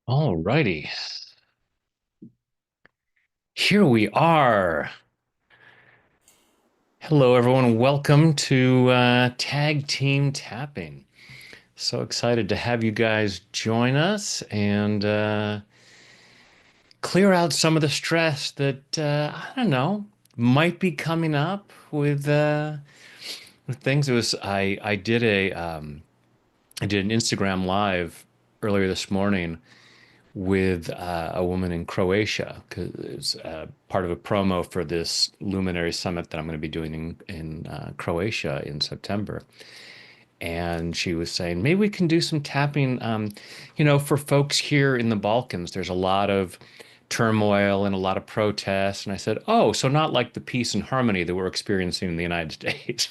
All righty. Here we are. Hello, everyone. Welcome to Tag Team Tapping. So excited to have you guys join us and clear out some of the stress that I don't know might be coming up with things. I did an Instagram live earlier this morning with a woman in Croatia because it's part of a promo for this Luminary Summit that I'm going to be doing in Croatia in September. And she was saying, maybe we can do some tapping. For folks here in the Balkans, there's a lot of turmoil and a lot of protests. And I said, oh, so not like the peace and harmony that we're experiencing in the United States.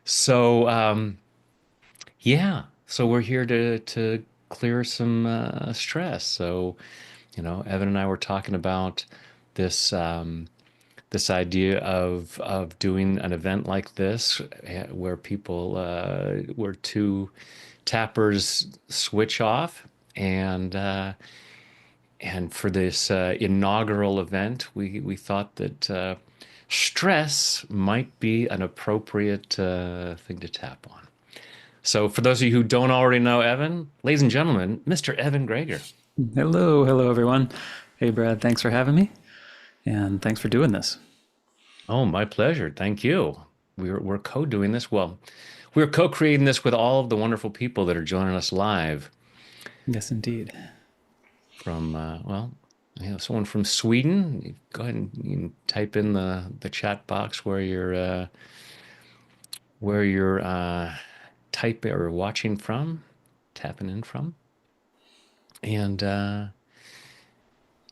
So, yeah, so we're here to clear some stress. So, Evan and I were talking about this this idea of doing an event like this where where two tappers switch off and for this inaugural event, we thought that stress might be an appropriate thing to tap on. So, for those of you who don't already know Evan, ladies and gentlemen, Mr. Evan Gregor. Hello everyone. Hey Brad, thanks for having me, and thanks for doing this. Oh, my pleasure. Thank you. We're co-doing this. Well, we're co-creating this with all of the wonderful people that are joining us live Yes, indeed. from someone from Sweden. Go ahead and you can type in the chat box where you're typing or watching from, tapping in from. And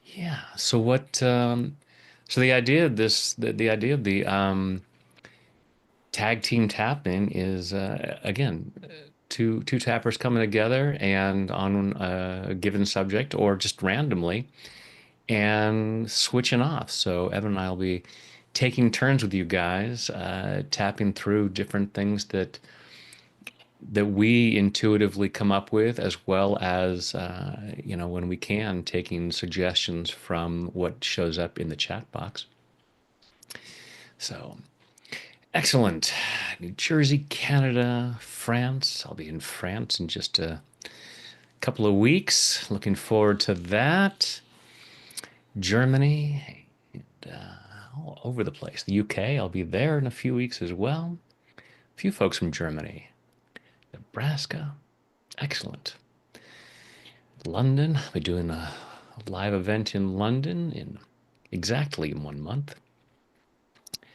yeah, so the idea of the idea of the tag team tapping is again two tappers coming together and on a given subject or just randomly and switching off. So Evan and I will be taking turns with you guys, tapping through different things that we intuitively come up with, as well as when we can, taking suggestions from what shows up in the chat box. So excellent. New Jersey, Canada, France. I'll be in France in just a couple of weeks. Looking forward to that. Germany, and, all over the place. The UK, I'll be there in a few weeks as well. A few folks from Germany. Nebraska, excellent. London, I'll be doing a live event in London in exactly 1 month.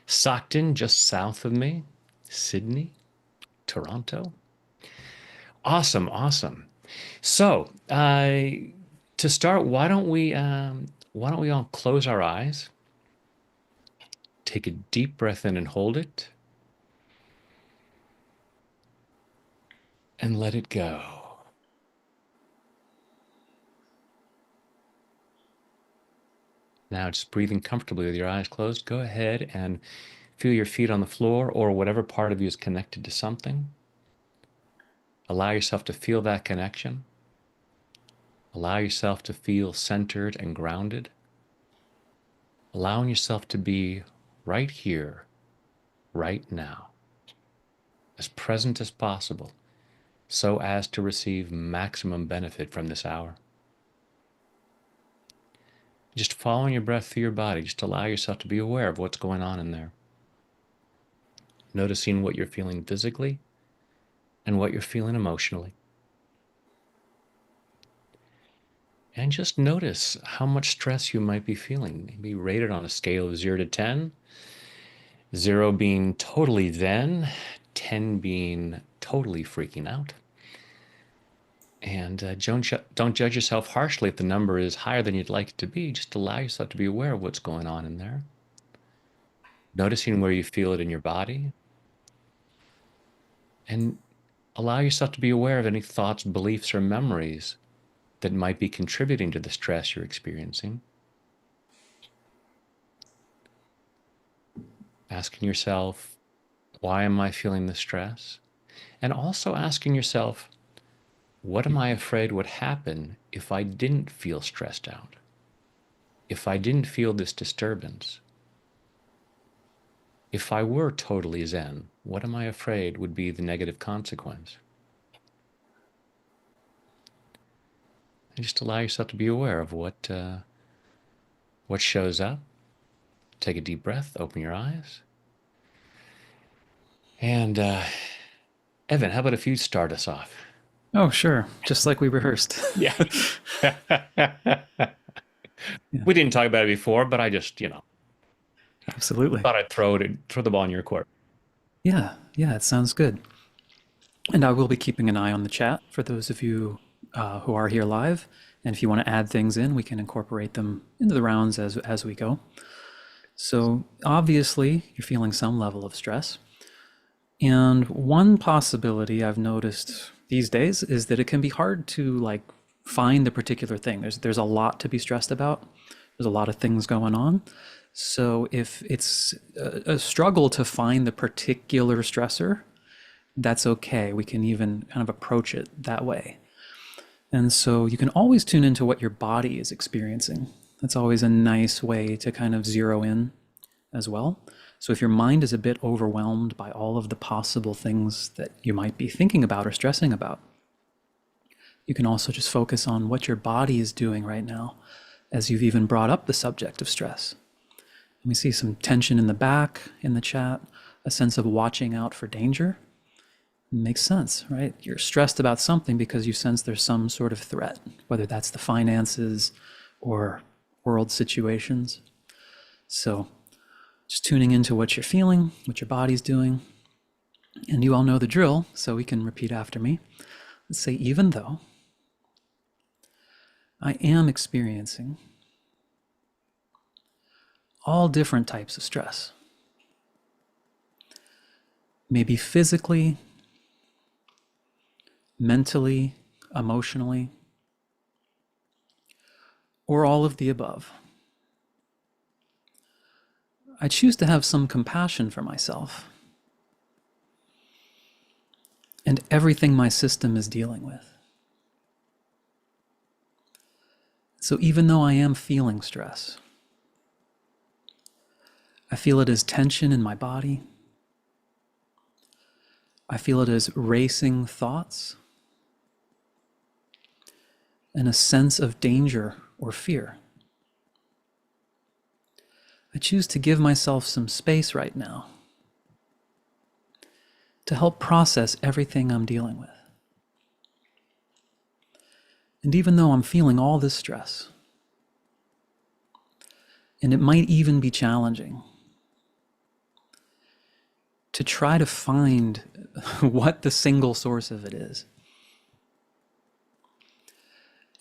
Stockton, just south of me. Sydney, Toronto. Awesome, awesome. So, to start, why don't we all close our eyes, take a deep breath in and hold it, and let it go. Now, just breathing comfortably with your eyes closed, go ahead and feel your feet on the floor or whatever part of you is connected to something. Allow yourself to feel that connection. Allow yourself to feel centered and grounded. Allowing yourself to be right here, right now, as present as possible, so as to receive maximum benefit from this hour. Just following your breath through your body, just allow yourself to be aware of what's going on in there. Noticing what you're feeling physically and what you're feeling emotionally. And just notice how much stress you might be feeling. Maybe rate it on a scale of 0 to 10. 0 being totally zen, 10 being totally freaking out. And don't judge yourself harshly if the number is higher than you'd like it to be. Just allow yourself to be aware of what's going on in there. Noticing where you feel it in your body. And allow yourself to be aware of any thoughts, beliefs, or memories that might be contributing to the stress you're experiencing. Asking yourself, why am I feeling the stress? And also asking yourself, What am I afraid would happen if I didn't feel stressed out? If I didn't feel this disturbance? If I were totally Zen, what am I afraid would be the negative consequence? And just allow yourself to be aware of what shows up. Take a deep breath, open your eyes. And Evan, how about if you start us off? Oh, sure. Just like we rehearsed. Yeah. Yeah, We didn't talk about it before, but I just, absolutely. thought I'd throw the ball in your court. Yeah, yeah, it sounds good. And I will be keeping an eye on the chat for those of you who are here live. And if you want to add things in, we can incorporate them into the rounds as we go. So obviously, you're feeling some level of stress. And one possibility I've noticed these days is that it can be hard to find the particular thing. There's a lot to be stressed about. There's a lot of things going on. So if it's a struggle to find the particular stressor, that's okay. We can even kind of approach it that way. And so you can always tune into what your body is experiencing. That's always a nice way to kind of zero in as well. So if your mind is a bit overwhelmed by all of the possible things that you might be thinking about or stressing about, you can also just focus on what your body is doing right now, as you've even brought up the subject of stress. And we see some tension in the back in the chat, a sense of watching out for danger. It makes sense, right? You're stressed about something because you sense there's some sort of threat, whether that's the finances or world situations. So just tuning into what you're feeling, what your body's doing. And you all know the drill, so we can repeat after me. Let's say, even though I am experiencing all different types of stress, maybe physically, mentally, emotionally, or all of the above, I choose to have some compassion for myself and everything my system is dealing with. So even though I am feeling stress, I feel it as tension in my body. I feel it as racing thoughts and a sense of danger or fear. I choose to give myself some space right now to help process everything I'm dealing with. And even though I'm feeling all this stress, and it might even be challenging to try to find what the single source of it is,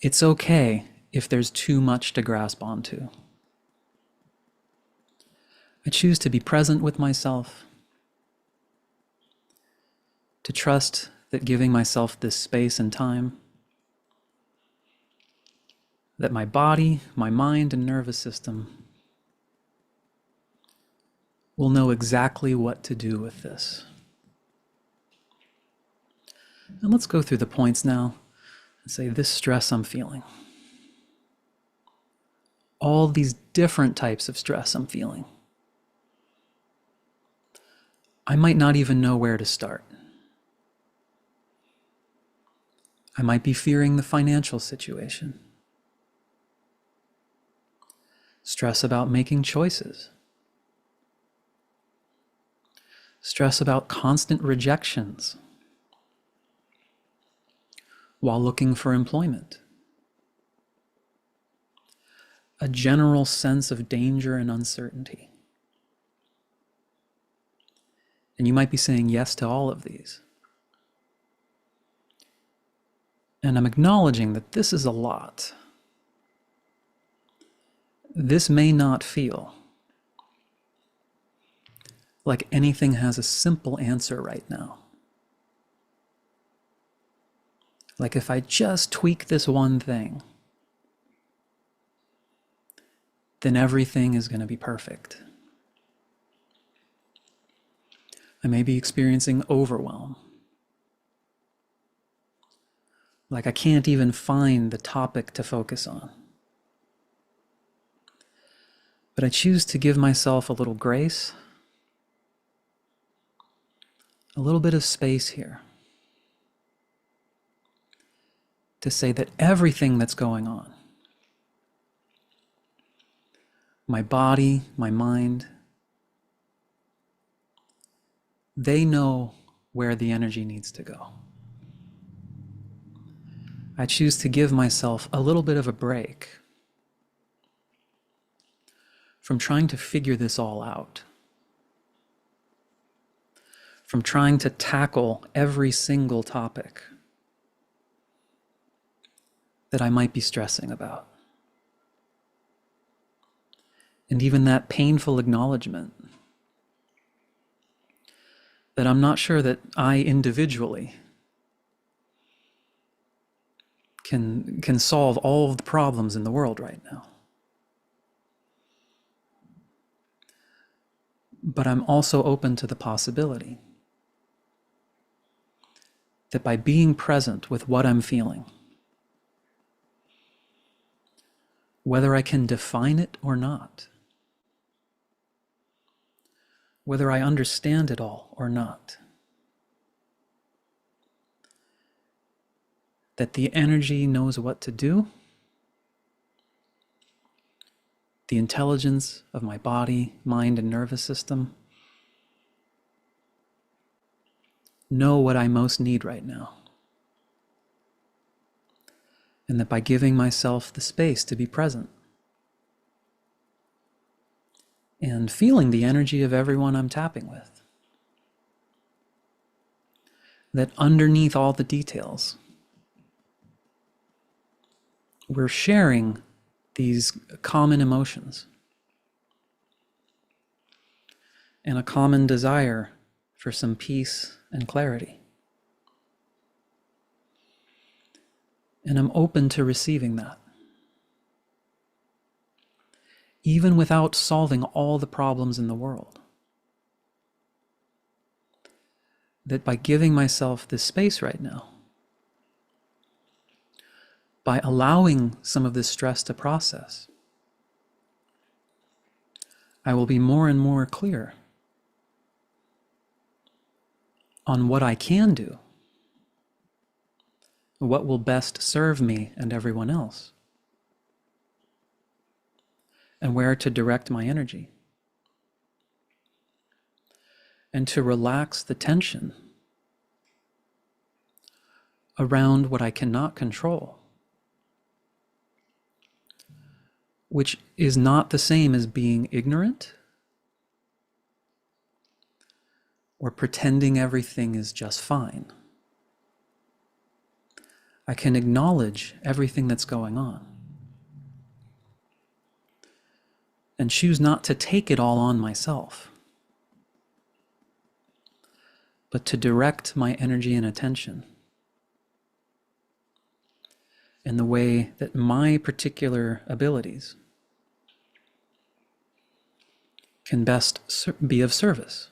it's okay if there's too much to grasp onto. I choose to be present with myself, to trust that giving myself this space and time, that my body, my mind, and nervous system will know exactly what to do with this. And let's go through the points now and say, this stress I'm feeling, all these different types of stress I'm feeling. I might not even know where to start. I might be fearing the financial situation, stress about making choices, stress about constant rejections while looking for employment, a general sense of danger and uncertainty. And you might be saying yes to all of these. And I'm acknowledging that this is a lot. This may not feel like anything has a simple answer right now. Like if I just tweak this one thing, then everything is going to be perfect. I may be experiencing overwhelm. Like I can't even find the topic to focus on. But I choose to give myself a little grace, a little bit of space here to say that everything that's going on, my body, my mind, they know where the energy needs to go. I choose to give myself a little bit of a break from trying to figure this all out, from trying to tackle every single topic that I might be stressing about. And even that painful acknowledgement that I'm not sure that I individually can solve all of the problems in the world right now. But I'm also open to the possibility that by being present with what I'm feeling, whether I can define it or not, whether I understand it all or not, that the energy knows what to do, the intelligence of my body, mind, and nervous system know what I most need right now. And that by giving myself the space to be present and feeling the energy of everyone I'm tapping with, that underneath all the details, we're sharing these common emotions and a common desire for some peace and clarity. And I'm open to receiving that, even without solving all the problems in the world. That by giving myself this space right now, by allowing some of this stress to process, I will be more and more clear on what I can do, what will best serve me and everyone else, and where to direct my energy, and to relax the tension around what I cannot control, which is not the same as being ignorant or pretending everything is just fine. I can acknowledge everything that's going on and choose not to take it all on myself, but to direct my energy and attention in the way that my particular abilities can best be of service.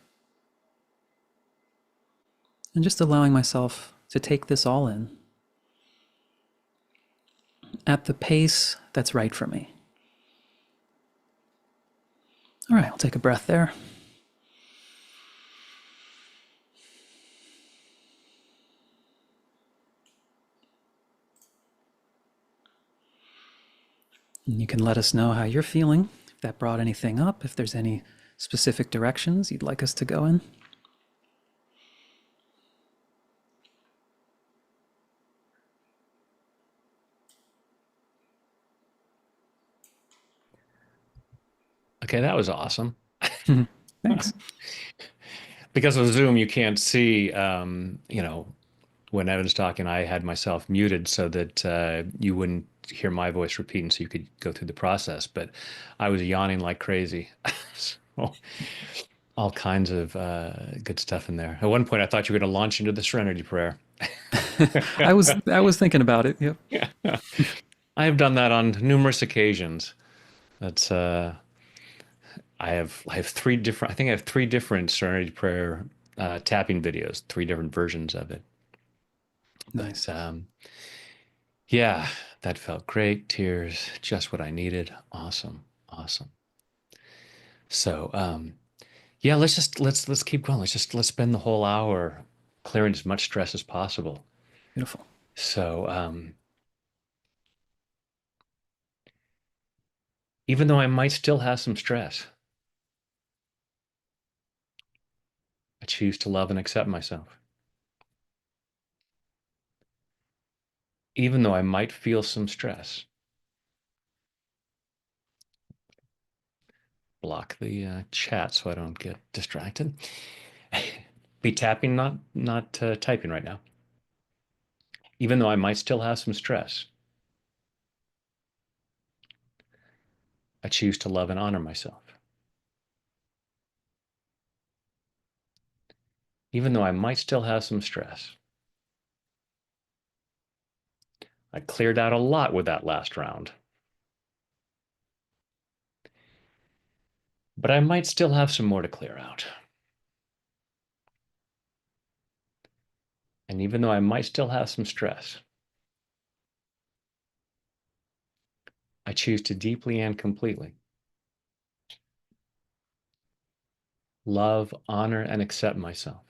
And just allowing myself to take this all in at the pace that's right for me. All right, I'll take a breath there. And you can let us know how you're feeling, if that brought anything up, if there's any specific directions you'd like us to go in. Okay, that was awesome. Thanks. Because of Zoom, you can't see, when Evan's talking, I had myself muted so that you wouldn't hear my voice repeating so you could go through the process. But I was yawning like crazy. So, all kinds of good stuff in there. At one point, I thought you were going to launch into the Serenity Prayer. I was thinking about it. Yep. Yeah. I have done that on numerous occasions. That's I have three different. I think I have three different Serenity Prayer tapping videos, three different versions of it. But Nice. Yeah, that felt great. Tears, just what I needed. Awesome. Awesome. So, yeah, let's keep going. Let's spend the whole hour clearing as much stress as possible. Beautiful. So, even though I might still have some stress, I choose to love and accept myself. Even though I might feel some stress, block the chat so I don't get distracted. Be tapping, not typing right now. Even though I might still have some stress, I choose to love and honor myself. Even though I might still have some stress, I cleared out a lot with that last round, but I might still have some more to clear out. And even though I might still have some stress, I choose to deeply and completely love, honor, and accept myself.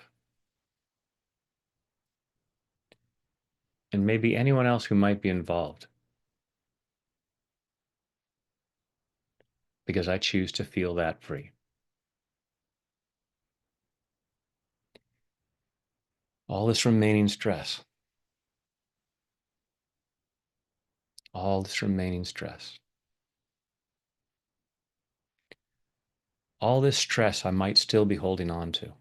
And maybe anyone else who might be involved, because I choose to feel that free. All this remaining stress, all this remaining stress, all this stress I might still be holding on to.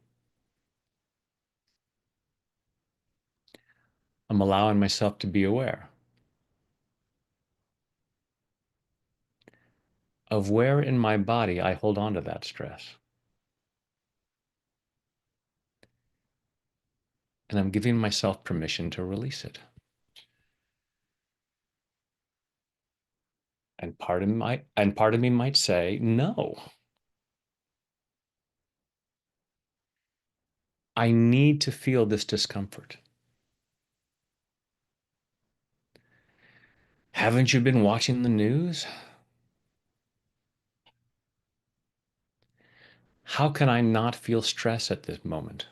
I'm allowing myself to be aware of where in my body I hold on to that stress. And I'm giving myself permission to release it. And part of me might say, no, I need to feel this discomfort. Haven't you been watching the news? How can I not feel stress at this moment?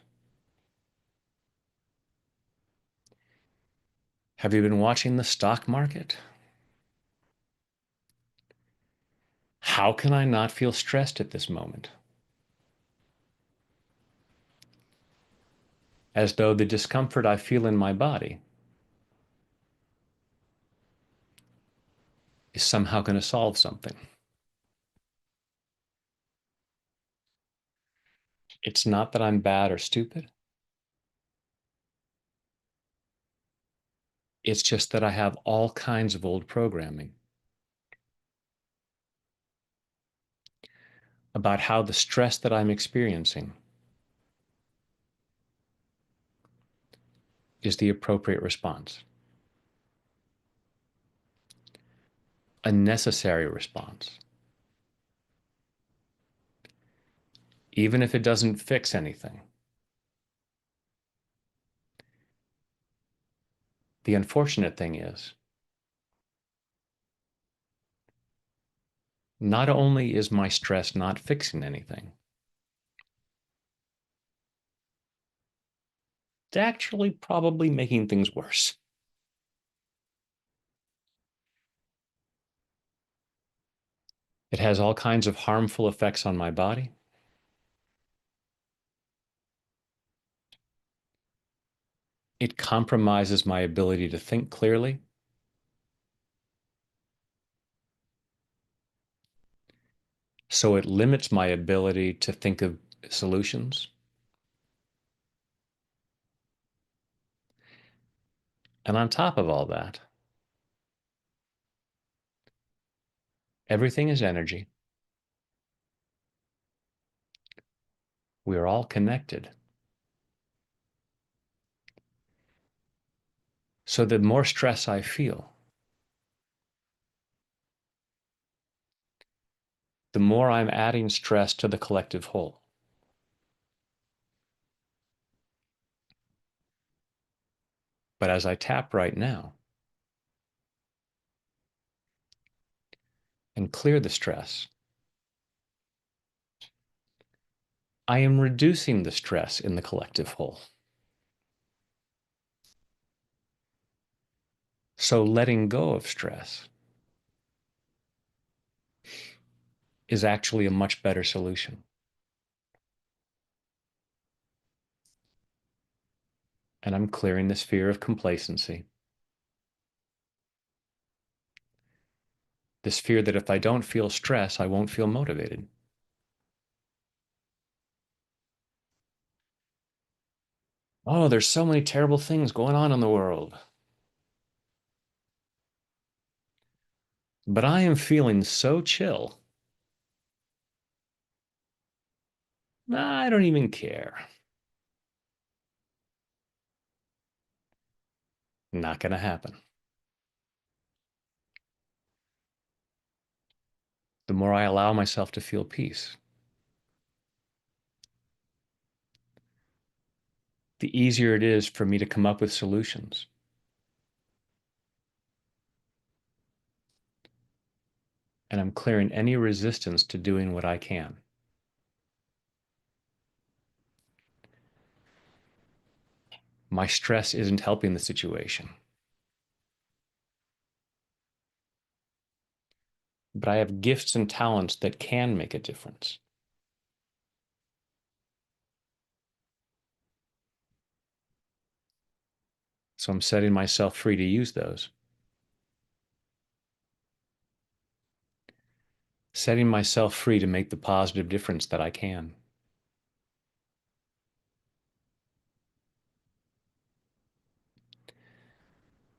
Have you been watching the stock market? How can I not feel stressed at this moment? As though the discomfort I feel in my body is somehow going to solve something. It's not that I'm bad or stupid. It's just that I have all kinds of old programming about how the stress that I'm experiencing is the appropriate response, a necessary response, even if it doesn't fix anything. The unfortunate thing is, not only is my stress not fixing anything, it's actually probably making things worse. It has all kinds of harmful effects on my body. It compromises my ability to think clearly. So it limits my ability to think of solutions. And on top of all that, everything is energy. We are all connected. So the more stress I feel, the more I'm adding stress to the collective whole. But as I tap right now, and clear the stress, I am reducing the stress in the collective whole. So letting go of stress is actually a much better solution. And I'm clearing this fear of complacency, this fear that if I don't feel stress, I won't feel motivated. Oh, there's so many terrible things going on in the world. But I am feeling so chill. I don't even care. Not going to happen. The more I allow myself to feel peace, the easier it is for me to come up with solutions. And I'm clearing any resistance to doing what I can. My stress isn't helping the situation, but I have gifts and talents that can make a difference. So I'm setting myself free to use those, setting myself free to make the positive difference that I can.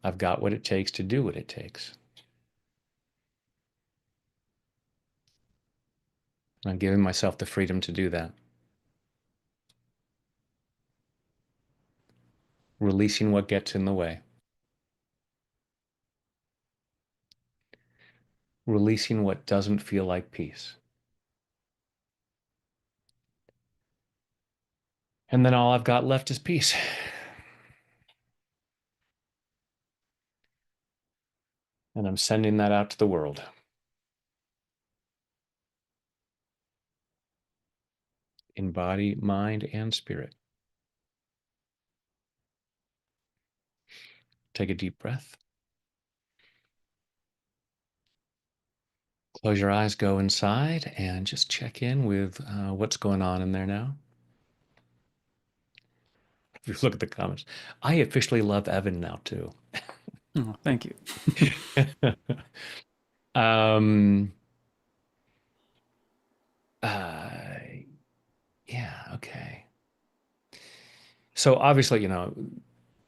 I've got what it takes to do what it takes. I'm giving myself the freedom to do that. Releasing what gets in the way. Releasing what doesn't feel like peace. And then all I've got left is peace. And I'm sending that out to the world in body, mind, and spirit. Take a deep breath. Close your eyes, go inside, and just check in with what's going on in there now. If you look at the comments, I officially love Evan now too. Oh, thank you. um, uh, yeah, okay. So obviously,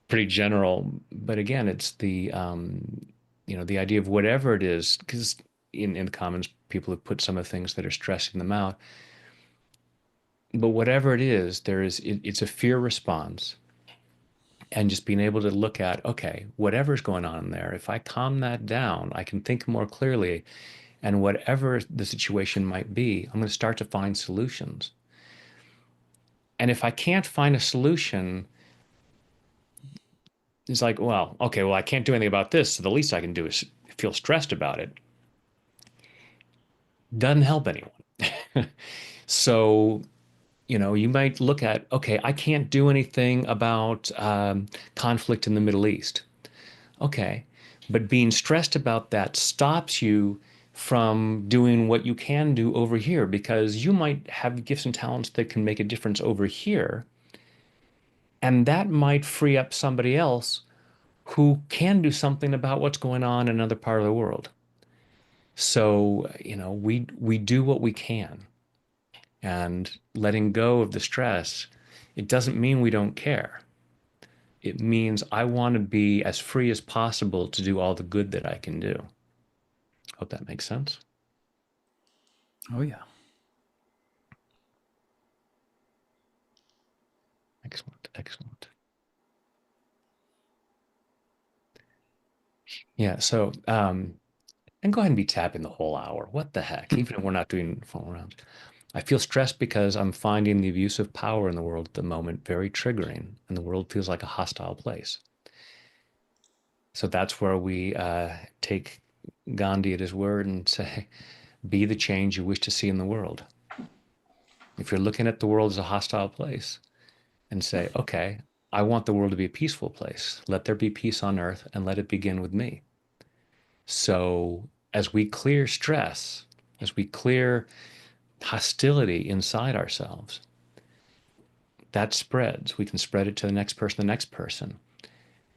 pretty general, but again, it's the idea of whatever it is, because in the comments, people have put some of the things that are stressing them out. But whatever it is, it's a fear response. And just being able to look at, okay, whatever's going on there, if I calm that down, I can think more clearly. And whatever the situation might be, I'm going to start to find solutions. And if I can't find a solution, it's like, well, okay, well, I can't do anything about this. So the least I can do is feel stressed about it. Doesn't help anyone. So, you might look at, okay, I can't do anything about conflict in the Middle East. Okay. But being stressed about that stops you from doing what you can do over here because you might have gifts and talents that can make a difference over here. And that might free up somebody else who can do something about what's going on in another part of the world. So, we do what we can, and letting go of the stress, it doesn't mean we don't care. It means I want to be as free as possible to do all the good that I can do. Hope that makes sense. Oh, yeah. Excellent. Excellent. Yeah. So, and go ahead and be tapping the whole hour. What the heck? Even if we're not doing full rounds. I feel stressed because I'm finding the abuse of power in the world at the moment very triggering, and the world feels like a hostile place. So that's where we take Gandhi at his word and say, be the change you wish to see in the world. If you're looking at the world as a hostile place and say, okay, I want the world to be a peaceful place. Let there be peace on earth and let it begin with me. So as we clear stress, as we clear hostility inside ourselves, that spreads. We can spread it to the next person, the next person.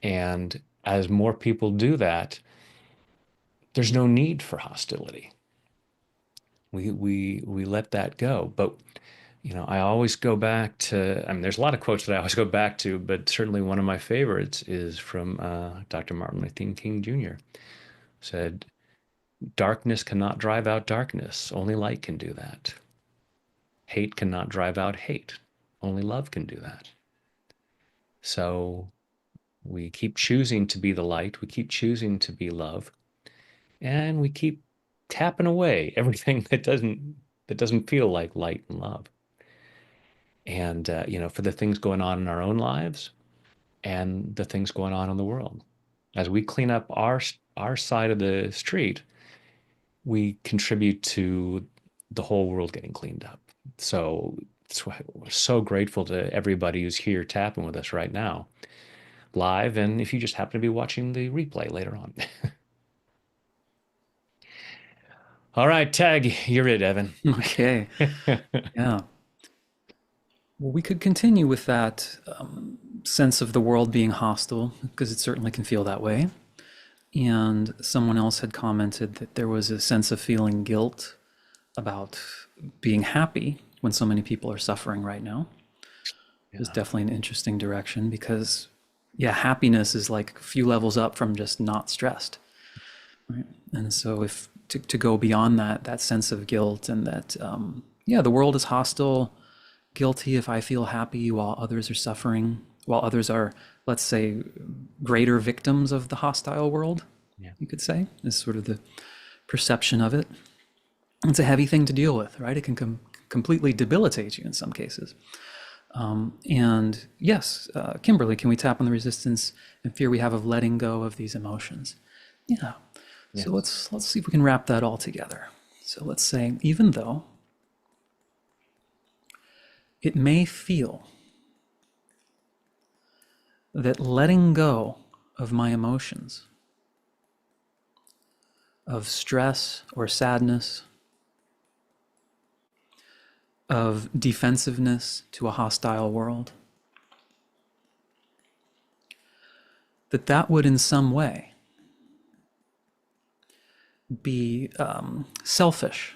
And as more people do that, there's no need for hostility. We let that go. But I always go back to, I mean, there's a lot of quotes that I always go back to, but certainly one of my favorites is from Dr. Martin Luther King Jr. Said, darkness cannot drive out darkness. Only light can do that. Hate cannot drive out hate. Only love can do that. So we keep choosing to be the light. We keep choosing to be love, and we keep tapping away everything that doesn't feel like light and love. And for the things going on in our own lives and the things going on in the world, as we clean up our side of the street, we contribute to the whole world getting cleaned up. So we're so grateful to everybody who's here tapping with us right now, live, and if you just happen to be watching the replay later on. All right, tag, you're it, Evan. Okay. Yeah. Well, we could continue with that sense of the world being hostile, because it certainly can feel that way. And someone else had commented that there was a sense of feeling guilt about being happy when so many people are suffering right now. It was Yeah. definitely an interesting direction because, yeah, happiness is like a few levels up from just not stressed. Right? And so if to go beyond that sense of guilt and that, yeah, the world is hostile, guilty if I feel happy while others are suffering, while others are, let's say, greater victims of the hostile world, Yeah. you could say, is sort of the perception of it. It's a heavy thing to deal with, right? It can completely debilitate you in some cases. And yes, Kimberly, can we tap on the resistance and fear we have of letting go of these emotions? Yeah. So Yes. let's see if we can wrap that all together. So let's say, even though it may feel that letting go of my emotions, of stress or sadness, of defensiveness to a hostile world, that would in some way be selfish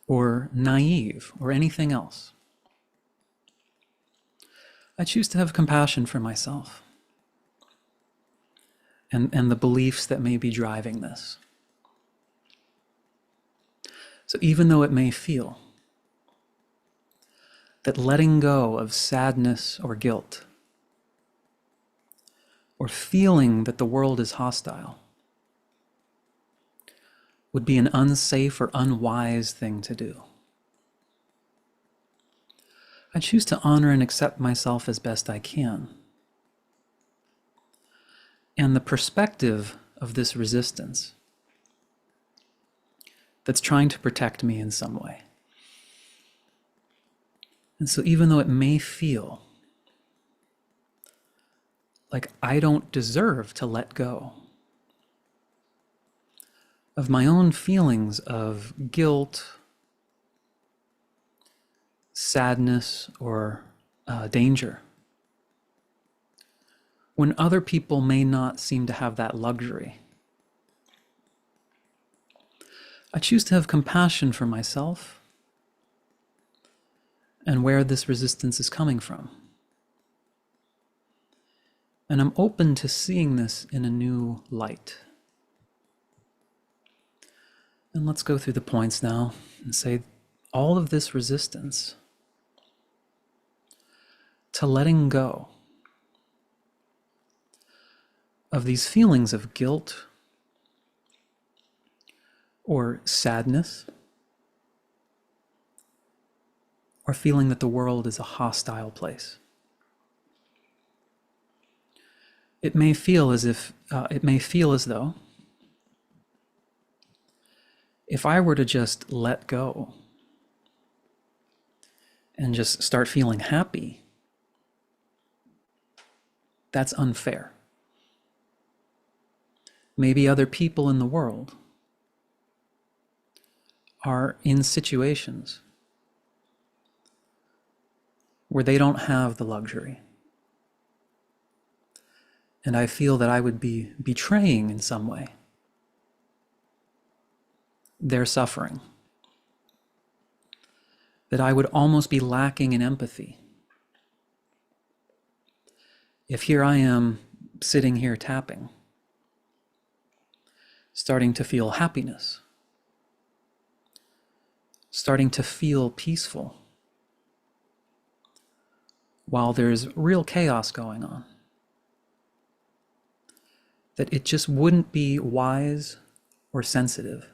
or naive or anything else. I choose to have compassion for myself and the beliefs that may be driving this. So even though it may feel that letting go of sadness or guilt, or feeling that the world is hostile, would be an unsafe or unwise thing to do, I choose to honor and accept myself as best I can. And the perspective of this resistance that's trying to protect me in some way. And so even though it may feel like I don't deserve to let go of my own feelings of guilt, sadness, or danger, when other people may not seem to have that luxury, I choose to have compassion for myself and where this resistance is coming from. And I'm open to seeing this in a new light. And let's go through the points now and say all of this resistance to letting go of these feelings of guilt or sadness or feeling that the world is a hostile place. It may feel as though If I were to just let go and just start feeling happy, that's unfair. Maybe other people in the world are in situations where they don't have the luxury. And I feel that I would be betraying in some way their suffering, that I would almost be lacking in empathy. If here I am sitting here tapping, starting to feel happiness, starting to feel peaceful, while there's real chaos going on, that it just wouldn't be wise or sensitive.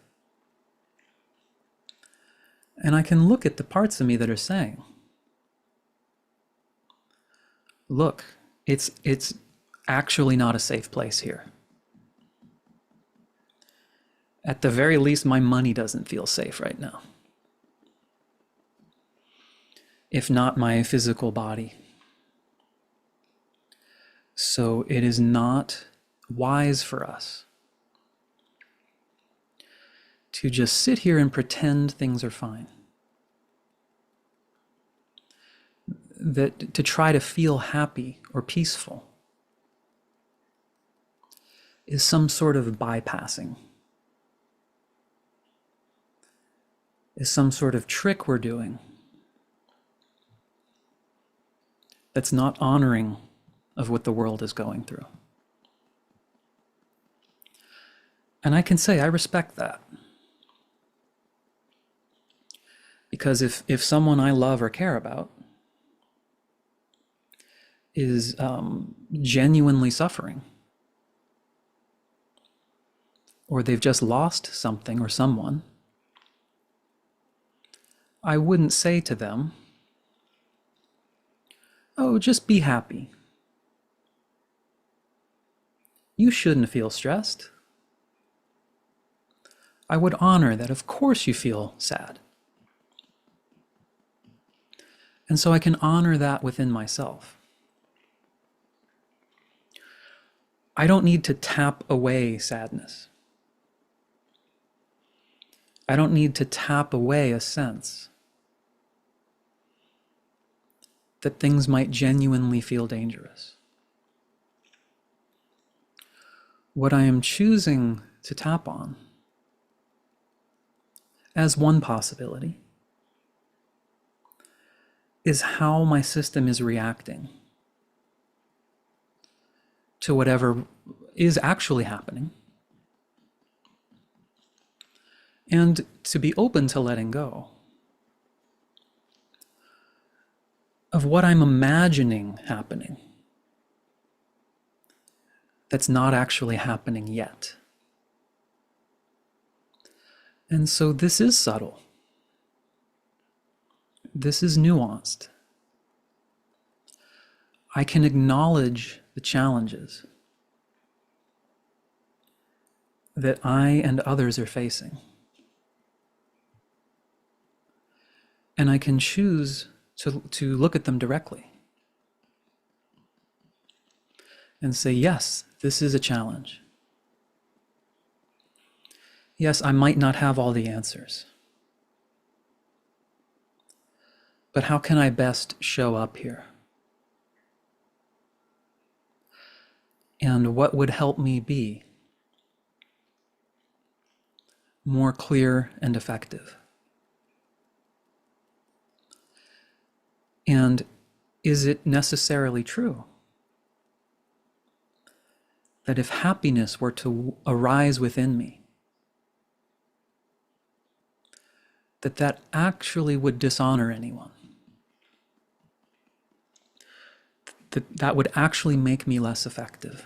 And I can look at the parts of me that are saying, look, it's actually not a safe place here. At the very least, my money doesn't feel safe right now. If not my physical body. So it is not wise for us to just sit here and pretend things are fine. That to try to feel happy or peaceful is some sort of bypassing, is some sort of trick we're doing that's not honoring of what the world is going through. And I can say I respect that. Because if someone I love or care about is genuinely suffering, or they've just lost something or someone, I wouldn't say to them, oh, just be happy. You shouldn't feel stressed. I would honor that, of course you feel sad. And so I can honor that within myself. I don't need to tap away sadness. I don't need to tap away a sense that things might genuinely feel dangerous. What I am choosing to tap on as one possibility is how my system is reacting to whatever is actually happening, and to be open to letting go of what I'm imagining happening that's not actually happening yet. And so this is subtle. This is nuanced. I can acknowledge the challenges that I and others are facing. And I can choose to look at them directly and say, yes, this is a challenge. Yes, I might not have all the answers. But how can I best show up here? And what would help me be more clear and effective? And is it necessarily true that if happiness were to arise within me, that actually would dishonor anyone? That would actually make me less effective?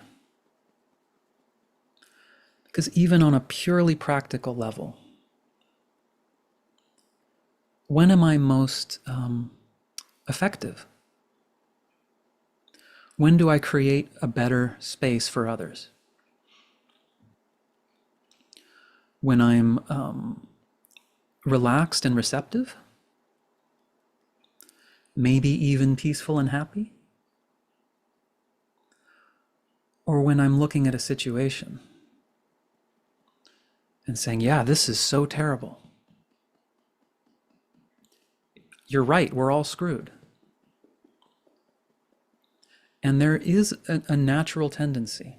Because even on a purely practical level, when am I most effective? When do I create a better space for others? When I'm relaxed and receptive, maybe even peaceful and happy, or when I'm looking at a situation and saying, yeah, this is so terrible. You're right, we're all screwed. And there is a natural tendency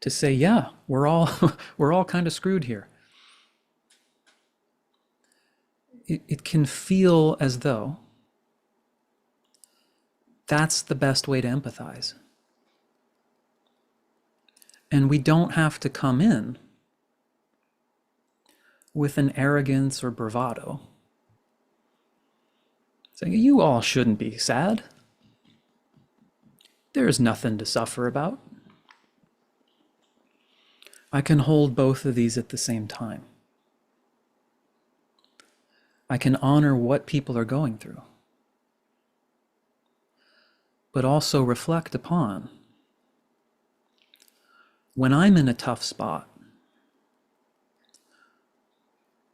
to say, yeah, we're all we're all kind of screwed here. It can feel as though that's the best way to empathize. And we don't have to come in with an arrogance or bravado, saying, you all shouldn't be sad. There's nothing to suffer about. I can hold both of these at the same time. I can honor what people are going through, but also reflect upon when I'm in a tough spot,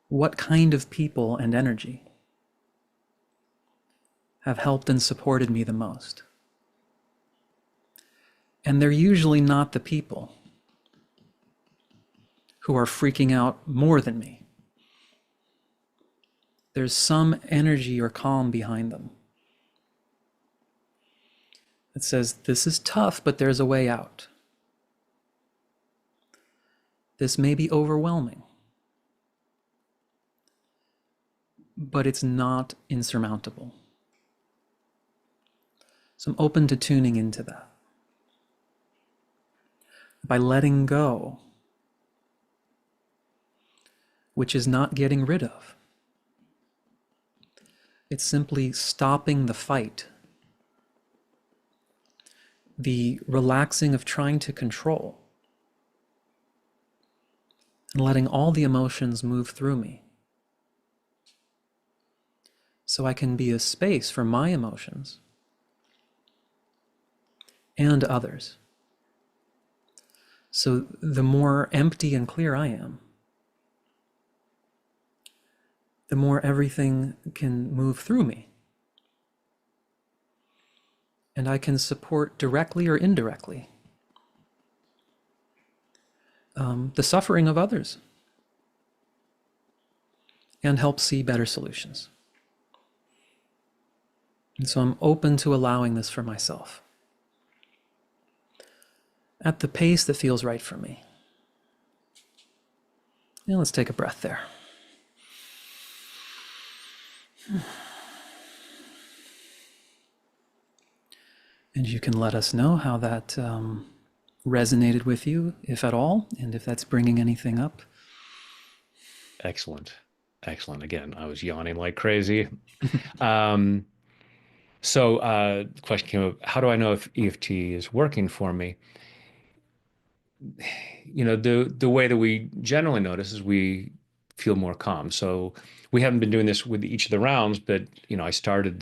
what kind of people and energy have helped and supported me the most. And they're usually not the people who are freaking out more than me. There's some energy or calm behind them that says, this is tough, but there's a way out. This may be overwhelming, but it's not insurmountable. So I'm open to tuning into that. By letting go, which is not getting rid of. It's simply stopping the fight, the relaxing of trying to control, and letting all the emotions move through me. So I can be a space for my emotions and others. So the more empty and clear I am, the more everything can move through me. And I can support directly or indirectly the suffering of others and help see better solutions. And so I'm open to allowing this for myself at the pace that feels right for me. And let's take a breath there. And you can let us know how that resonated with you, if at all, and if that's bringing anything up. Excellent. Excellent. Again, I was yawning like crazy. Um, the question came up, how do I know if EFT is working for me? The way that we generally notice is we feel more calm. So we haven't been doing this with each of the rounds, but I started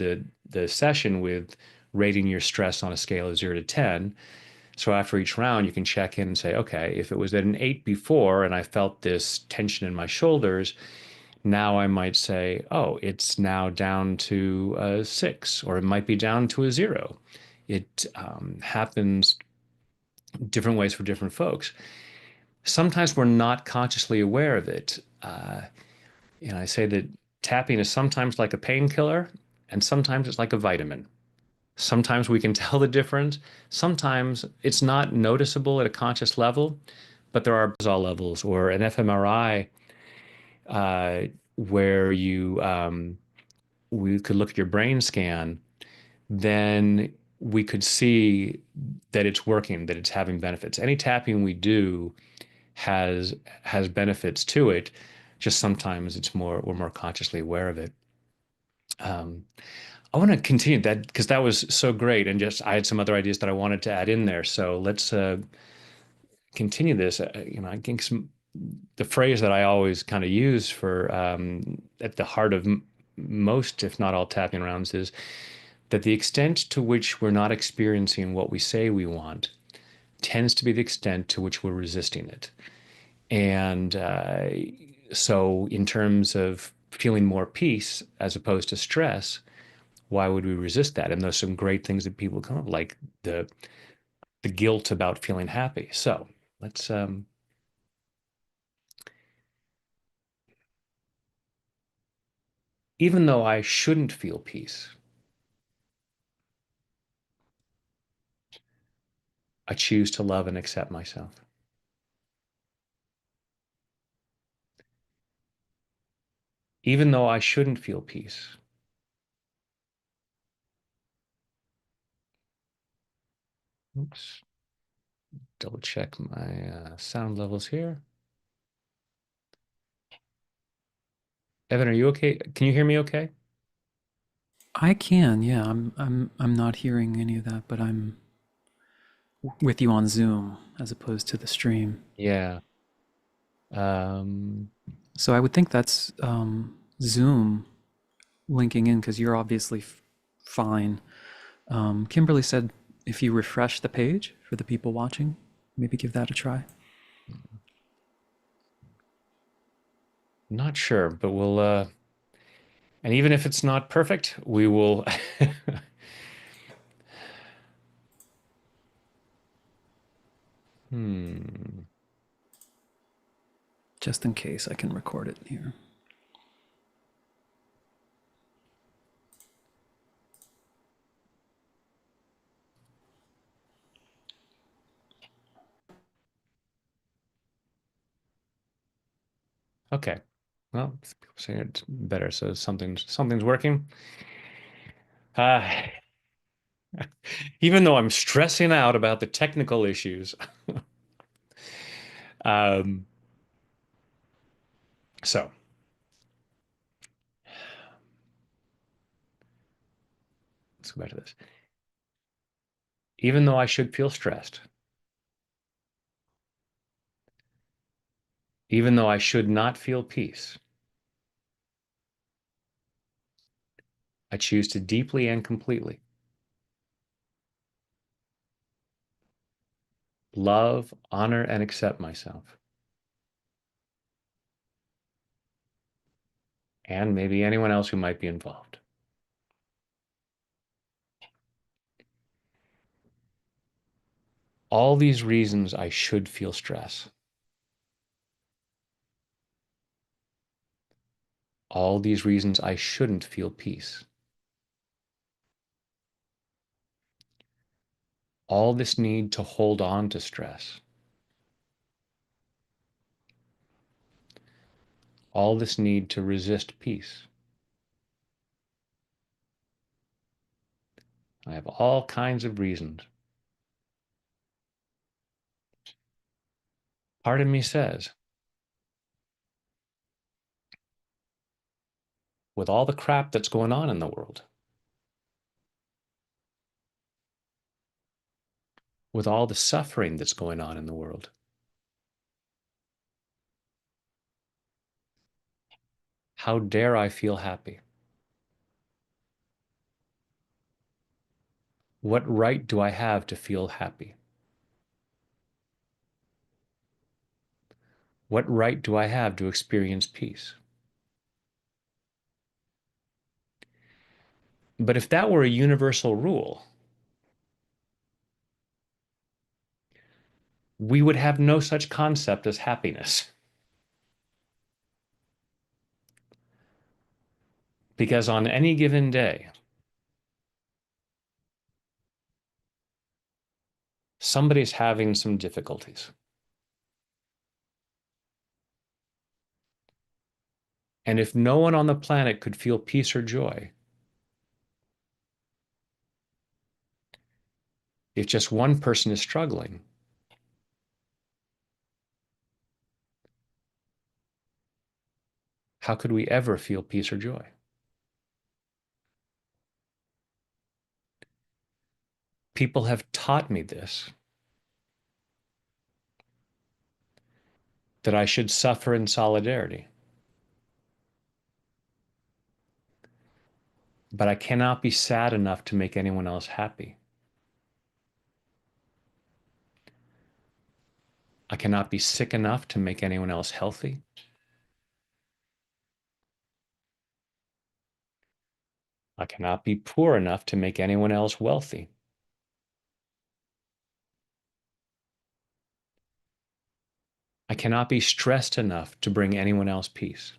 the session with rating your stress on a scale of 0 to 10. So after each round, you can check in and say, okay, if it was at an 8 before and I felt this tension in my shoulders, now I might say, oh, it's now down to a 6, or it might be down to a 0. It happens different ways for different folks. Sometimes we're not consciously aware of it. I say that tapping is sometimes like a painkiller, and sometimes it's like a vitamin. Sometimes we can tell the difference. Sometimes it's not noticeable at a conscious level, but there are cortisol levels or an fMRI where we could look at your brain scan, then we could see that it's working, that it's having benefits. Any tapping we do has benefits to it. Just sometimes we're more consciously aware of it. Um, I want to continue that because that was so great, and just I had some other ideas that I wanted to add in there. So let's continue this. I think the phrase that I always kind of use for at the heart of most, if not all, tapping rounds is that the extent to which we're not experiencing what we say we want tends to be the extent to which we're resisting it. And So, in terms of feeling more peace as opposed to stress, why would we resist that? And there's some great things that people come up, like the the guilt about feeling happy. So let's even though I shouldn't feel peace, I choose to love and accept myself. Even though I shouldn't feel peace, oops, double check my sound levels here. Evan, are you okay? Can you hear me okay? I can, yeah. I'm not hearing any of that, but I'm with you on Zoom as opposed to the stream. Yeah. Um, So I would think that's Zoom linking in because you're obviously fine. Kimberly said if you refresh the page for the people watching, maybe give that a try. Not sure, but we'll and even if it's not perfect, we will hmm. Just in case I can record it here. Okay. Well, people say it's better, so something's working. Uh, even though I'm stressing out about the technical issues. Um, so let's go back to this. Even though I should feel stressed, even though I should not feel peace, I choose to deeply and completely love, honor, and accept myself, and maybe anyone else who might be involved. All these reasons I should feel stress, all these reasons I shouldn't feel peace, all this need to hold on to stress, all this need to resist peace. I have all kinds of reasons. Part of me says, with all the crap that's going on in the world, with all the suffering that's going on in the world, how dare I feel happy? What right do I have to feel happy? What right do I have to experience peace? But if that were a universal rule, we would have no such concept as happiness. Because on any given day, somebody's having some difficulties. And if no one on the planet could feel peace or joy, if just one person is struggling, how could we ever feel peace or joy? People have taught me this, that I should suffer in solidarity. But I cannot be sad enough to make anyone else happy. I cannot be sick enough to make anyone else healthy. I cannot be poor enough to make anyone else wealthy. I cannot be stressed enough to bring anyone else peace.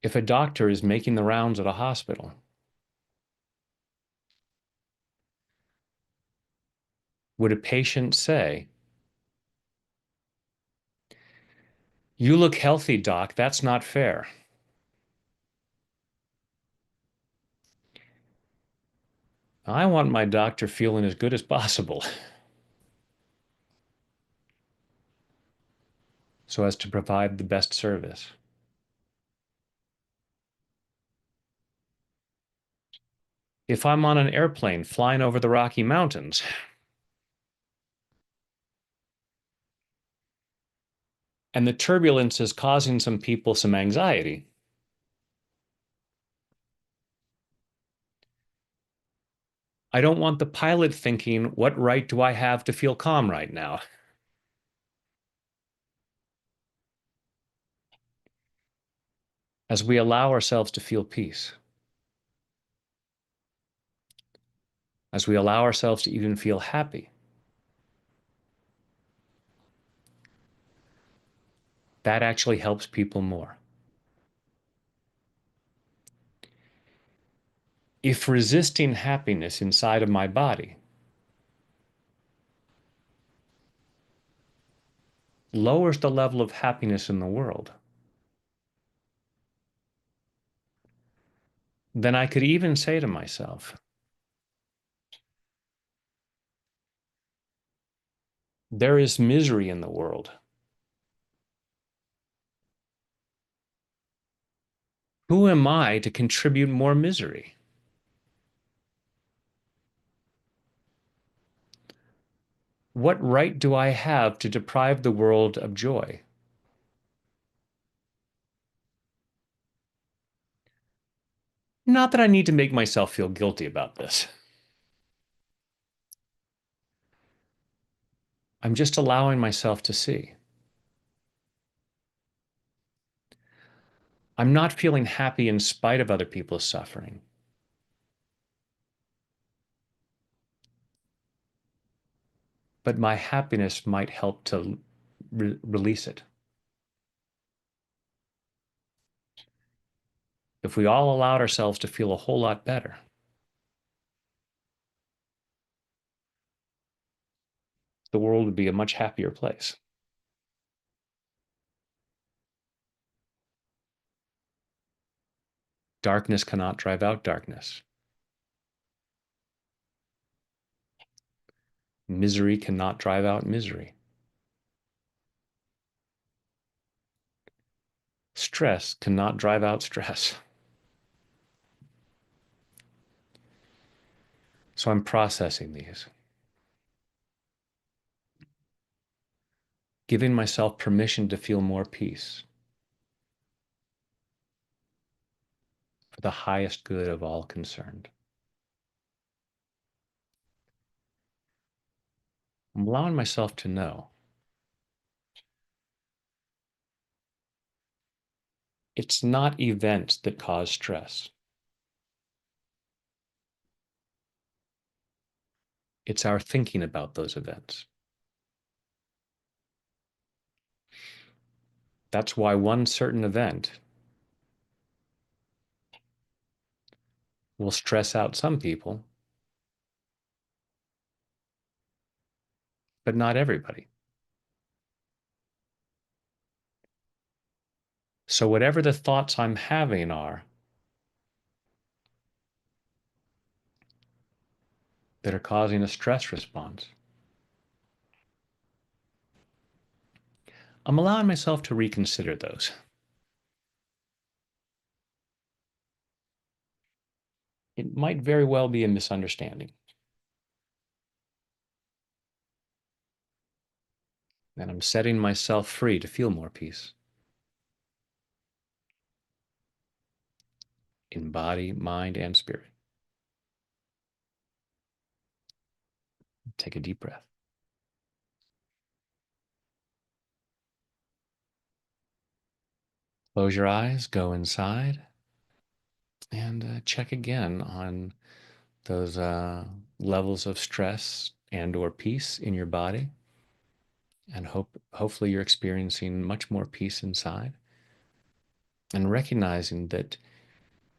If a doctor is making the rounds at a hospital, would a patient say, "You look healthy, doc. That's not fair"? I want my doctor feeling as good as possible so as to provide the best service. If I'm on an airplane flying over the Rocky Mountains and the turbulence is causing some people some anxiety, I don't want the pilot thinking, what right do I have to feel calm right now? As we allow ourselves to feel peace, as we allow ourselves to even feel happy, that actually helps people more. If resisting happiness inside of my body lowers the level of happiness in the world, then I could even say to myself, there is misery in the world. Who am I to contribute more misery? What right do I have to deprive the world of joy? Not that I need to make myself feel guilty about this. I'm just allowing myself to see. I'm not feeling happy in spite of other people's suffering, but my happiness might help to release it. If we all allowed ourselves to feel a whole lot better, the world would be a much happier place. Darkness cannot drive out darkness. Misery cannot drive out misery. Stress cannot drive out stress. So I'm processing these, giving myself permission to feel more peace for the highest good of all concerned. I'm allowing myself to know it's not events that cause stress. It's our thinking about those events. That's why one certain event will stress out some people, but not everybody. So whatever the thoughts I'm having are that are causing a stress response, I'm allowing myself to reconsider those. It might very well be a misunderstanding. And I'm setting myself free to feel more peace in body, mind, and spirit. Take a deep breath. Close your eyes, go inside, and check again on those levels of stress and or peace in your body, and hopefully you're experiencing much more peace inside, and recognizing that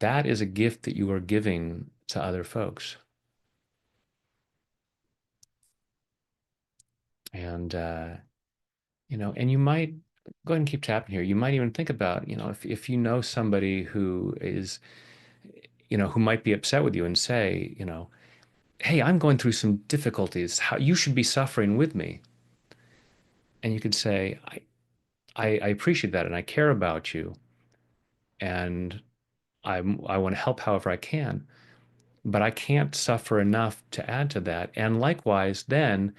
that is a gift that you are giving to other folks. And and you might go ahead and keep tapping here. You might even think about, if you know somebody who is, who might be upset with you, and say, hey, I'm going through some difficulties. How you should be suffering with me. And you could say, I appreciate that, and I care about you, and I want to help however I can, but I can't suffer enough to add to that. And likewise, then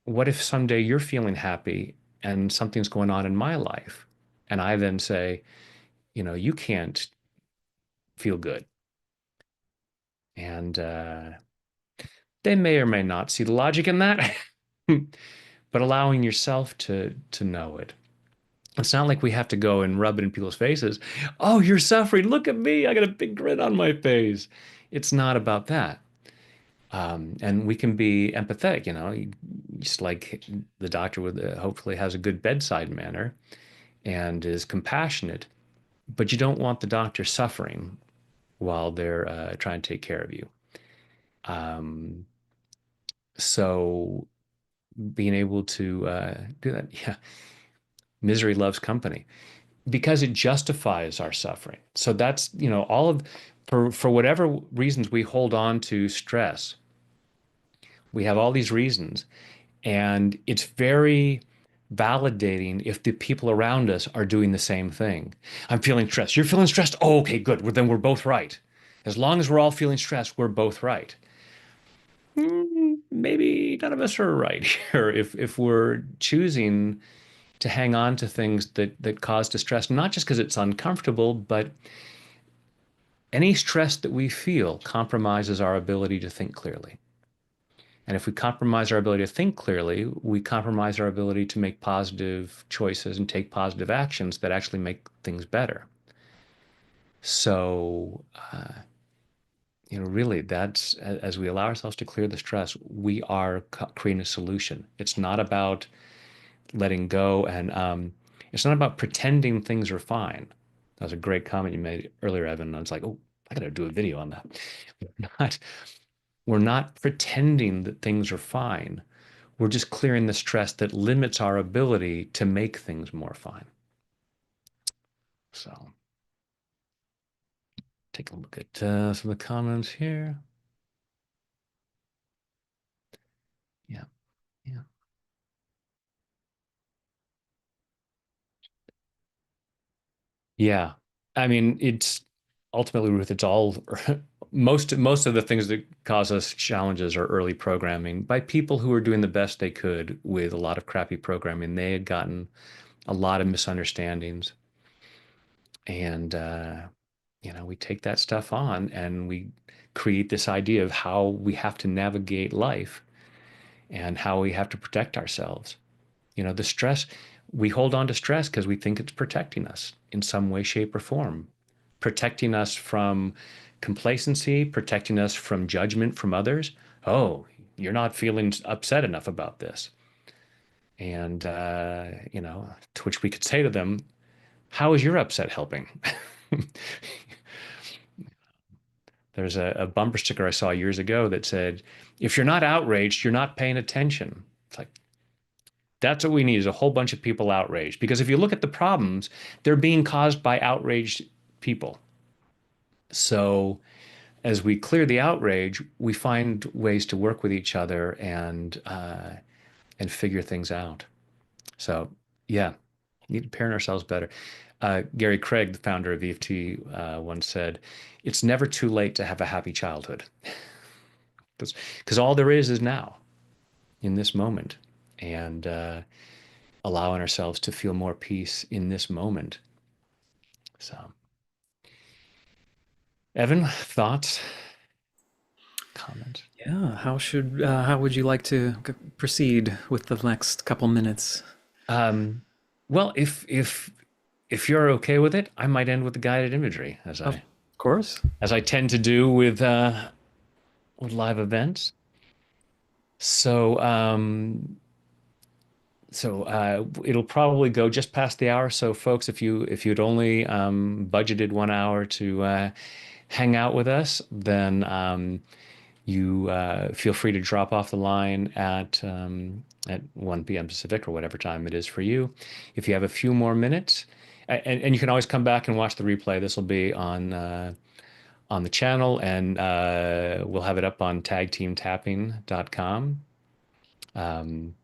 what if someday you're feeling happy and something's going on in my life, and I then say, you can't feel good, and they may or may not see the logic in that, but allowing yourself to know it. It's not like we have to go and rub it in people's faces. Oh, you're suffering. Look at me. I got a big grin on my face. It's not about that. And we can be empathetic, just like the doctor would hopefully has a good bedside manner and is compassionate, but you don't want the doctor suffering while they're trying to take care of you. Um, so being able to do that, yeah, misery loves company because it justifies our suffering. So that's, all of for whatever reasons we hold on to stress, we have all these reasons, and it's very validating if the people around us are doing the same thing. I'm feeling stressed. You're feeling stressed? Oh, okay, good. Well, then we're both right. As long as we're all feeling stressed, we're both right. Maybe none of us are right here if we're choosing to hang on to things that cause distress, not just because it's uncomfortable, but any stress that we feel compromises our ability to think clearly. And if we compromise our ability to think clearly, we compromise our ability to make positive choices and take positive actions that actually make things better. So, really, that's as we allow ourselves to clear the stress, we are creating a solution. It's not about letting go, and it's not about pretending things are fine. That was a great comment you made earlier, Evan. And I was like, oh, I got to do a video on that. We're not, we're not pretending that things are fine. We're just clearing the stress that limits our ability to make things more fine. So take a look at some of the comments here. Yeah, yeah. Yeah. I mean, it's ultimately, Ruth, it's all most of the things that cause us challenges are early programming by people who were doing the best they could with a lot of crappy programming. They had gotten a lot of misunderstandings. And we take that stuff on and we create this idea of how we have to navigate life and how we have to protect ourselves. The stress, we hold on to stress because we think it's protecting us in some way, shape, or form, protecting us from complacency, protecting us from judgment from others. Oh, you're not feeling upset enough about this. And, to which we could say to them, how is your upset helping? There's a bumper sticker I saw years ago that said, if you're not outraged, you're not paying attention. It's like, that's what we need is a whole bunch of people outraged. Because if you look at the problems, they're being caused by outraged people. So as we clear the outrage, we find ways to work with each other and figure things out. So yeah, we need to parent ourselves better. Gary Craig, the founder of EFT, once said, "It's never too late to have a happy childhood, because all there is now, in this moment, and allowing ourselves to feel more peace in this moment." So, Evan, thoughts, comments? Yeah, how would you like to proceed with the next couple minutes? Um, well, if if you're okay with it, I might end with the guided imagery, Of course. as I tend to do with live events. So it'll probably go just past the hour. So folks, if you'd only budgeted 1 hour to hang out with us, then you feel free to drop off the line at 1 p.m. Pacific or whatever time it is for you. If you have a few more minutes, and you can always come back and watch the replay. This will be on the channel, and we'll have it up on tagteamtapping.com. Um,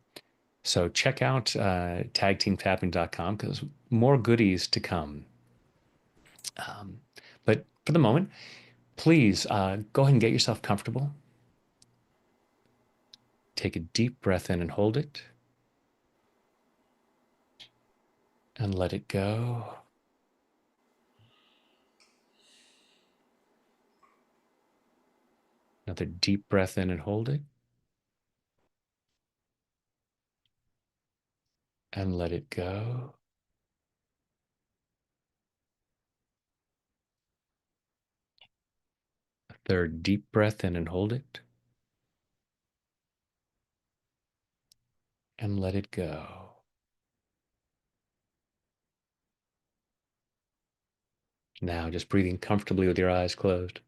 so check out tagteamtapping.com because more goodies to come. But for the moment, please go ahead and get yourself comfortable. Take a deep breath in and hold it, and let it go. Another deep breath in and hold it, and let it go. A third deep breath in and hold it, and let it go. Now, just breathing comfortably with your eyes closed.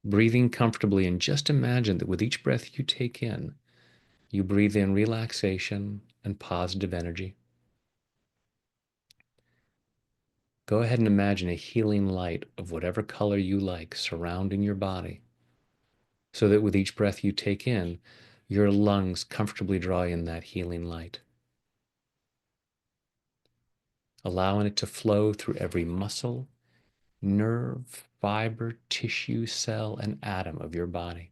Breathing comfortably, and just imagine that with each breath you take in, you breathe in relaxation and positive energy. Go ahead and imagine a healing light of whatever color you like surrounding your body, so that with each breath you take in, your lungs comfortably draw in that healing light, allowing it to flow through every muscle, nerve, fiber, tissue, cell, and atom of your body.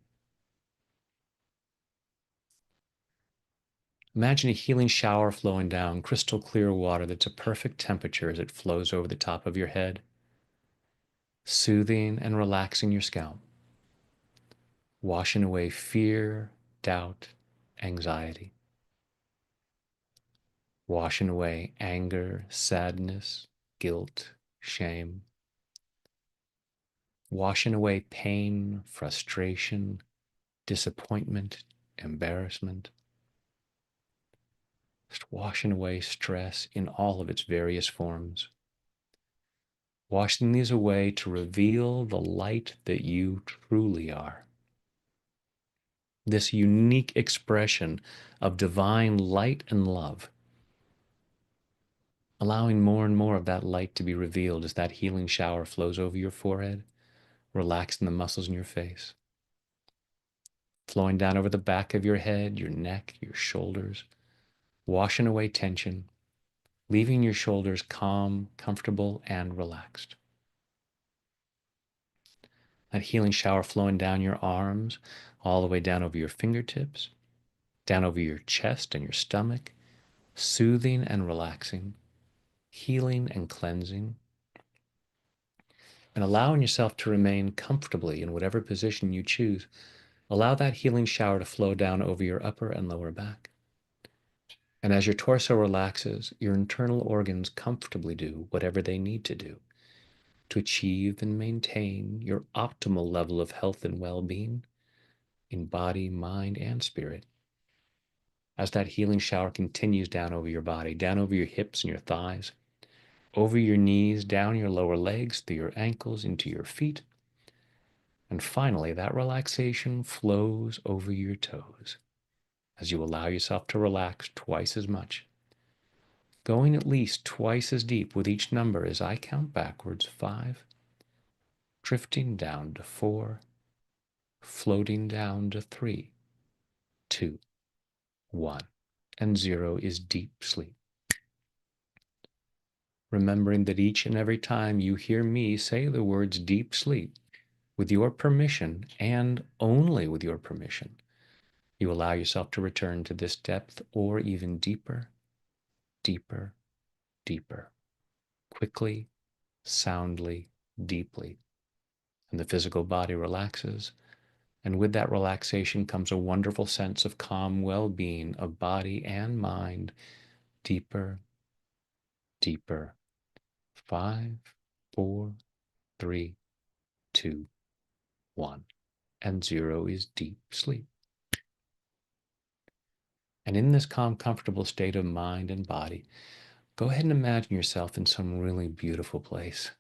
Imagine a healing shower flowing down crystal clear water that's a perfect temperature as it flows over the top of your head, soothing and relaxing your scalp, washing away fear, doubt, anxiety, washing away anger, sadness, guilt, shame, washing away pain, frustration, disappointment, embarrassment, just washing away stress in all of its various forms. Washing these away to reveal the light that you truly are. This unique expression of divine light and love, allowing more and more of that light to be revealed as that healing shower flows over your forehead, relaxing the muscles in your face, flowing down over the back of your head, your neck, your shoulders, washing away tension, leaving your shoulders calm, comfortable, and relaxed. That healing shower flowing down your arms, all the way down over your fingertips, down over your chest and your stomach, soothing and relaxing, healing and cleansing, and allowing yourself to remain comfortably in whatever position you choose. Allow that healing shower to flow down over your upper and lower back. And as your torso relaxes, your internal organs comfortably do whatever they need to do to achieve and maintain your optimal level of health and well-being in body, mind, and spirit. As that healing shower continues down over your body, down over your hips and your thighs, over your knees, down your lower legs, through your ankles, into your feet. And finally, that relaxation flows over your toes as you allow yourself to relax twice as much, going at least twice as deep with each number as I count backwards: 5, drifting down to 4, floating down to 3, 2, 1, and 0 is deep sleep. Remembering that each and every time you hear me say the words deep sleep, with your permission and only with your permission, you allow yourself to return to this depth or even deeper, deeper, deeper, quickly, soundly, deeply. And the physical body relaxes. And with that relaxation comes a wonderful sense of calm well-being of body and mind, deeper, deeper, 5, 4, 3, 2, 1. And 0 is deep sleep. And in this calm, comfortable state of mind and body, go ahead and imagine yourself in some really beautiful place.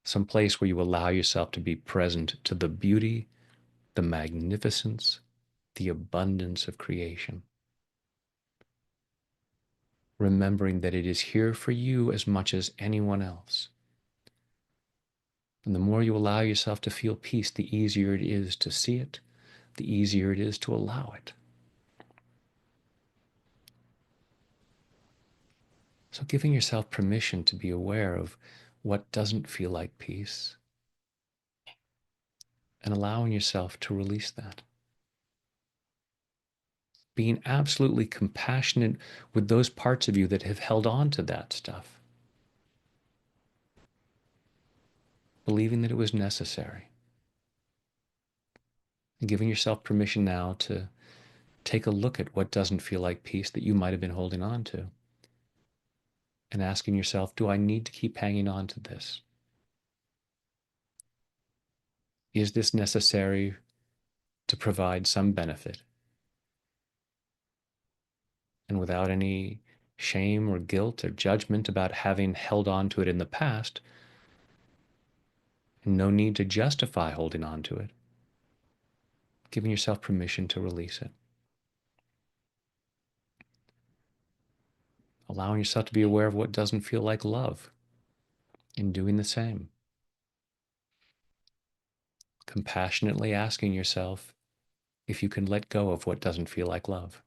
Some place where you allow yourself to be present to the beauty, the magnificence, the abundance of creation. Remembering that it is here for you as much as anyone else. And the more you allow yourself to feel peace, the easier it is to see it, the easier it is to allow it. So giving yourself permission to be aware of what doesn't feel like peace and allowing yourself to release that. Being absolutely compassionate with those parts of you that have held on to that stuff, believing that it was necessary. And giving yourself permission now to take a look at what doesn't feel like peace that you might have been holding on to. And asking yourself, do I need to keep hanging on to this? Is this necessary to provide some benefit? And without any shame or guilt or judgment about having held on to it in the past, and no need to justify holding on to it, giving yourself permission to release it. Allowing yourself to be aware of what doesn't feel like love and doing the same. Compassionately asking yourself if you can let go of what doesn't feel like love.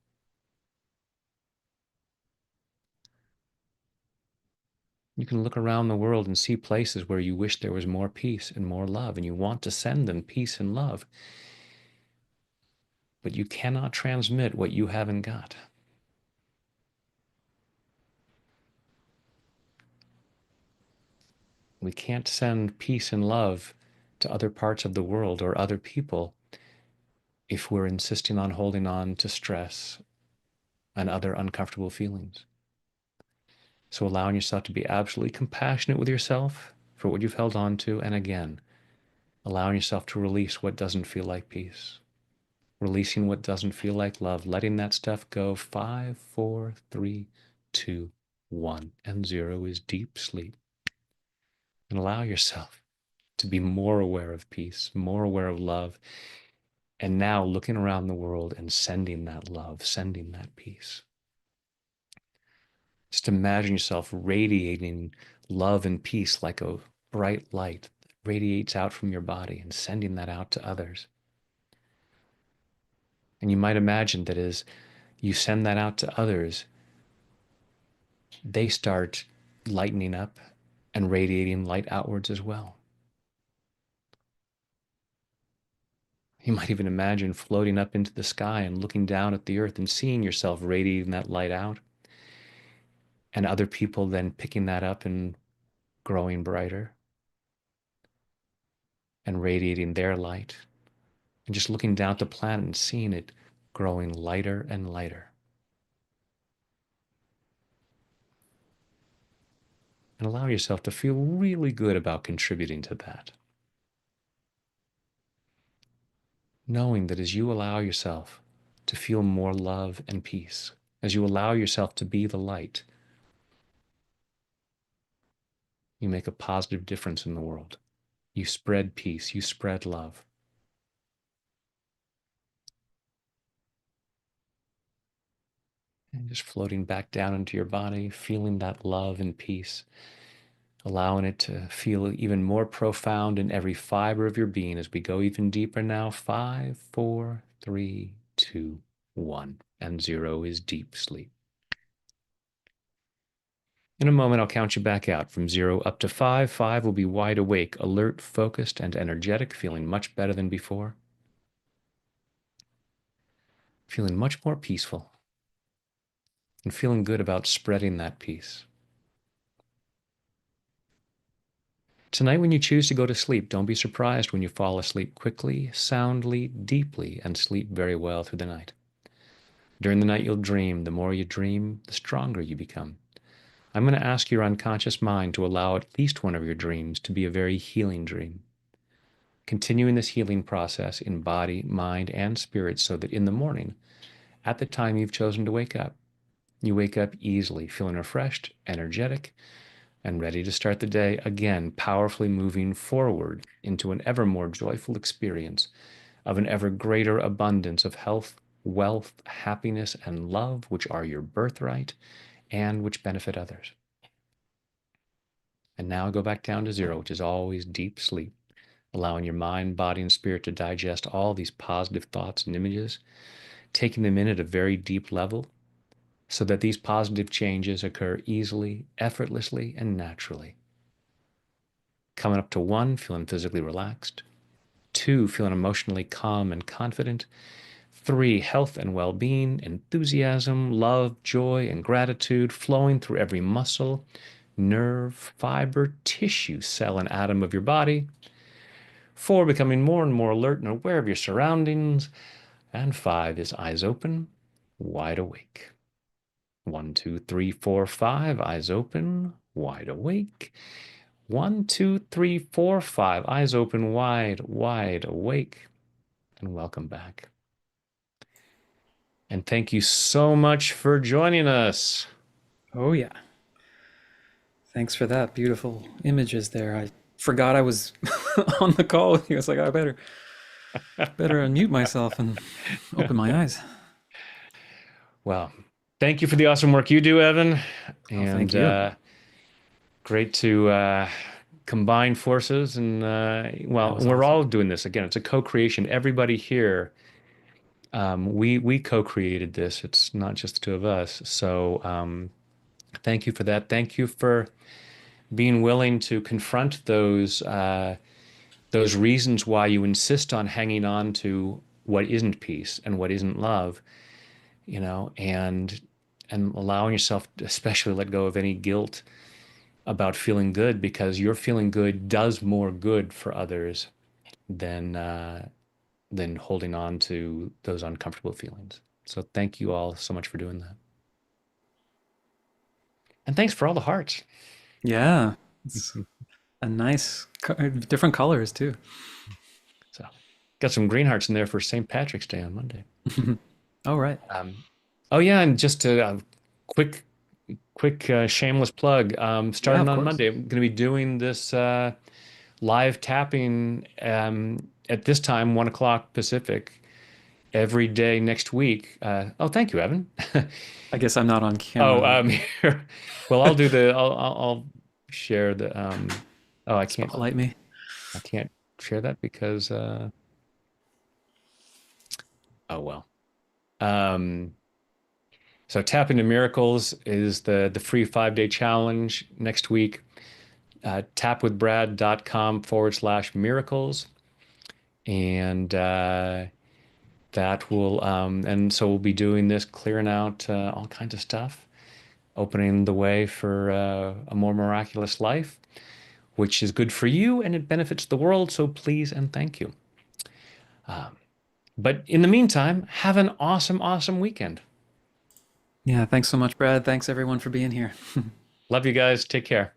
You can look around the world and see places where you wish there was more peace and more love, and you want to send them peace and love, but you cannot transmit what you haven't got. We can't send peace and love to other parts of the world or other people if we're insisting on holding on to stress and other uncomfortable feelings. So allowing yourself to be absolutely compassionate with yourself for what you've held on to, and again, allowing yourself to release what doesn't feel like peace, releasing what doesn't feel like love, letting that stuff go. 5, 4, 3, 2, 1, and 0 is deep sleep. And allow yourself to be more aware of peace, more aware of love, and now looking around the world and sending that love, sending that peace. Just imagine yourself radiating love and peace like a bright light that radiates out from your body and sending that out to others. And you might imagine that as you send that out to others, they start lightening up and radiating light outwards as well. You might even imagine floating up into the sky and looking down at the earth and seeing yourself radiating that light out, and other people then picking that up and growing brighter and radiating their light, and just looking down at the planet and seeing it growing lighter and lighter. And allow yourself to feel really good about contributing to that. Knowing that as you allow yourself to feel more love and peace, as you allow yourself to be the light, you make a positive difference in the world. You spread peace, you spread love. And just floating back down into your body, feeling that love and peace, allowing it to feel even more profound in every fiber of your being as we go even deeper now. 5, 4, 3, 2, 1, and 0 is deep sleep. In a moment, I'll count you back out from 0 up to 5. 5 will be wide awake, alert, focused, and energetic, feeling much better than before, feeling much more peaceful, and feeling good about spreading that peace. Tonight, when you choose to go to sleep, don't be surprised when you fall asleep quickly, soundly, deeply, and sleep very well through the night. During the night, you'll dream. The more you dream, the stronger you become. I'm going to ask your unconscious mind to allow at least one of your dreams to be a very healing dream. Continuing this healing process in body, mind, and spirit so that in the morning, at the time you've chosen to wake up, you wake up easily, feeling refreshed, energetic, and ready to start the day again, powerfully moving forward into an ever more joyful experience of an ever greater abundance of health, wealth, happiness, and love, which are your birthright and which benefit others. And now go back down to zero, which is always deep sleep, allowing your mind, body, and spirit to digest all these positive thoughts and images, taking them in at a very deep level so that these positive changes occur easily, effortlessly, and naturally. Coming up to one, feeling physically relaxed. Two, feeling emotionally calm and confident. Three, health and well being, enthusiasm, love, joy, and gratitude flowing through every muscle, nerve, fiber, tissue, cell, and atom of your body. Four, becoming more and more alert and aware of your surroundings. And five is eyes open, wide awake. One, two, three, four, five, eyes open, wide awake. One, two, three, four, five, eyes open, wide awake. And welcome back. And thank you so much for joining us. Oh, yeah. Thanks for that. Beautiful images there. I forgot I was on the call with you. I was like, I better unmute myself and open my eyes. Well, thank you for the awesome work you do, Evan. Oh, thank And you. great to combine forces. And That well, was we're awesome. all doing this. Again, it's a co-creation. Everybody here, we co-created this. It's not just the two of us. So thank you for that. Thank you for being willing to confront those reasons why you insist on hanging on to what isn't peace and what isn't love, and allowing yourself to especially let go of any guilt about feeling good because your feeling good does more good for others than than holding on to those uncomfortable feelings. So thank you all so much for doing that. And thanks for all the hearts. Yeah, it's a different colors too. So got some green hearts in there for St. Patrick's Day on Monday. Oh, right. Um, oh yeah, and just a quick shameless plug. Yeah, Starting of on course. Monday, I'm going to be doing this live tapping at this time, 1 o'clock Pacific, every day next week. Oh, thank you, Evan. I guess I'm not on Oh, camera though. here. Well, I'll do the. I'll share the. Oh, Spotlight me. I can't share that because. Oh well. Um, so Tap into Miracles is the free 5 day challenge next week. Tapwithbrad.com/miracles. And that will, and so we'll be doing this, clearing out all kinds of stuff, opening the way for a more miraculous life, which is good for you and it benefits the world. So please and thank you. But in the meantime, have an awesome, awesome weekend. Yeah, thanks so much, Brad. Thanks everyone for being here. Love you guys. Take care.